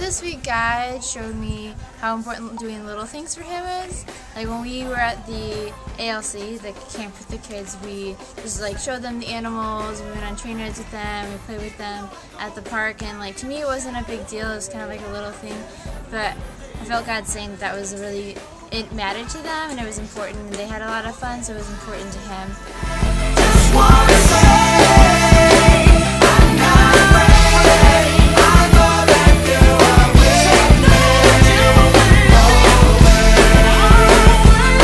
this week God showed me how important doing little things for Him is. Like when we were at the ALC, the camp with the kids, we just like showed them the animals, we went on train rides with them, we played with them at the park, and like to me it wasn't a big deal, it was kind of like a little thing, but I felt God saying that was really, it mattered to them and it was important and they had a lot of fun, so it was important to Him. Just wanna say I'm not afraid. I know that you are with me.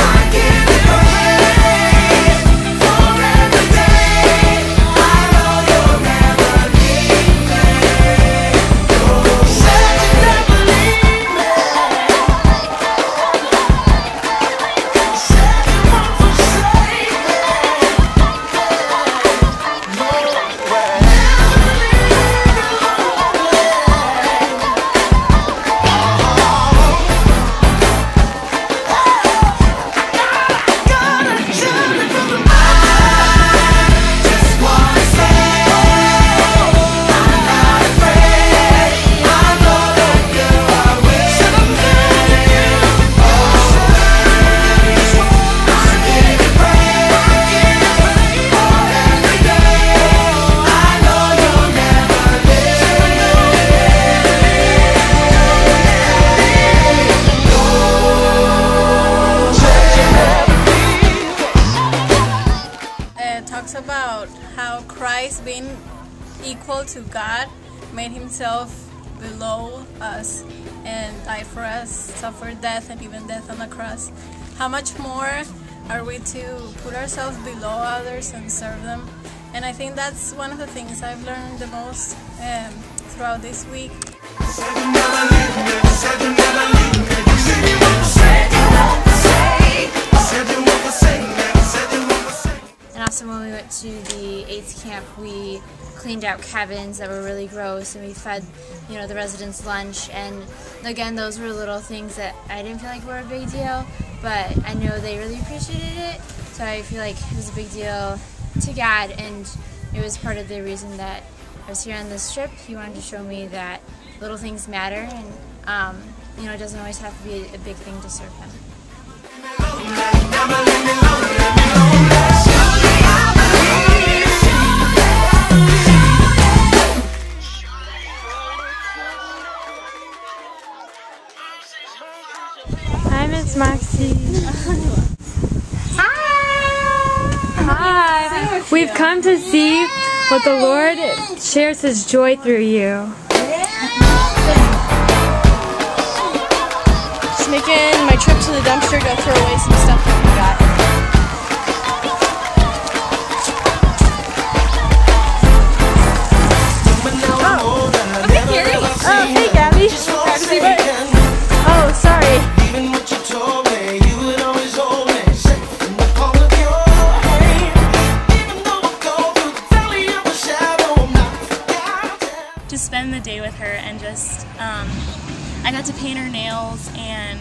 I give you praise for every day. I know you'll never leave me. You said you'd never leave me. You said you won't forsake me. Talks about how Christ, being equal to God, made Himself below us and died for us, suffered death and even death on the cross. How much more are we to put ourselves below others and serve them? And I think that's one of the things I've learned the most throughout this week. And also when we went to the 8th camp, we cleaned out cabins that were really gross and we fed, the residents lunch, and again, those were little things that I didn't feel like were a big deal, but I know they really appreciated it, so I feel like it was a big deal to God, and it was part of the reason that I was here on this trip. He wanted to show me that little things matter, and it doesn't always have to be a big thing to serve Him. Hi, Miss Moxie. Hi. We've come to see what the Lord shares His joy through you. Just making my trip to the dumpster to throw away some stuff that we got. Oh, sorry. To spend the day with her and just, I got to paint her nails and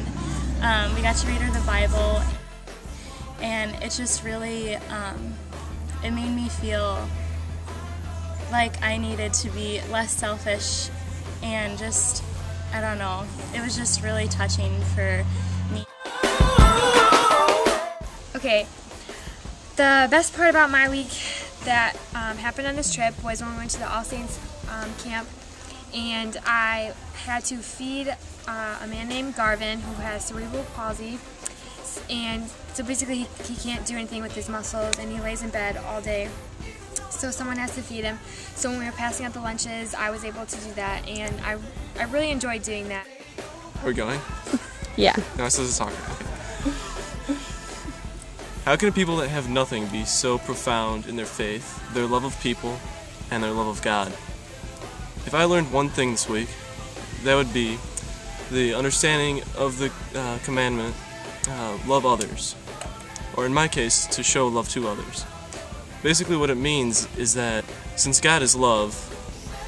we got to read her the Bible, and it just really, it made me feel like I needed to be less selfish and just, I don't know, it was just really touching for me. Okay, the best part about my week that happened on this trip was when we went to the All Saints camp, and I had to feed a man named Garvin who has cerebral palsy, and so basically he can't do anything with his muscles and he lays in bed all day. So someone has to feed him. So when we were passing out the lunches, I was able to do that, and I really enjoyed doing that. Are we going? Yeah. No, I supposed to talk. Okay. How can people that have nothing be so profound in their faith, their love of people, and their love of God? If I learned one thing this week, that would be the understanding of the commandment, love others. Or in my case, to show love to others. Basically what it means is that since God is love,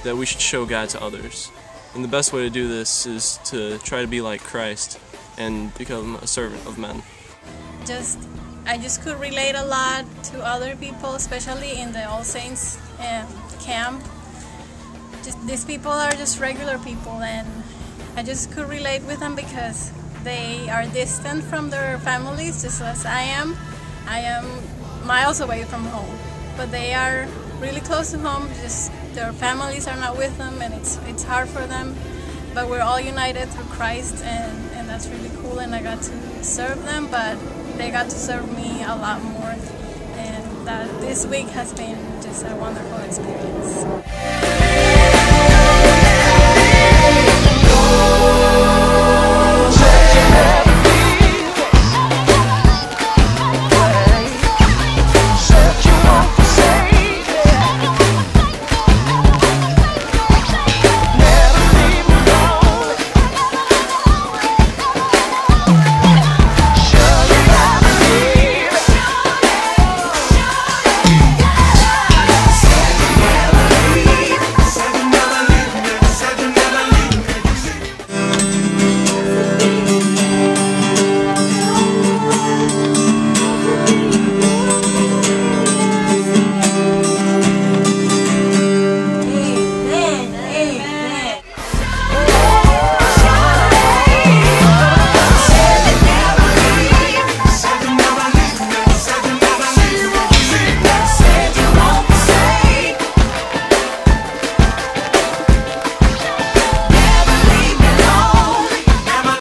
that we should show God to others. And the best way to do this is to try to be like Christ and become a servant of men. I just could relate a lot to other people, especially in the All Saints camp. These people are just regular people, and I just could relate with them because they are distant from their families just as I am. I am miles away from home, but they are really close to home, just their families are not with them, and it's hard for them, but we're all united through Christ, and that's really cool, and I got to serve them, but they got to serve me a lot more, and that this week has been just a wonderful experience.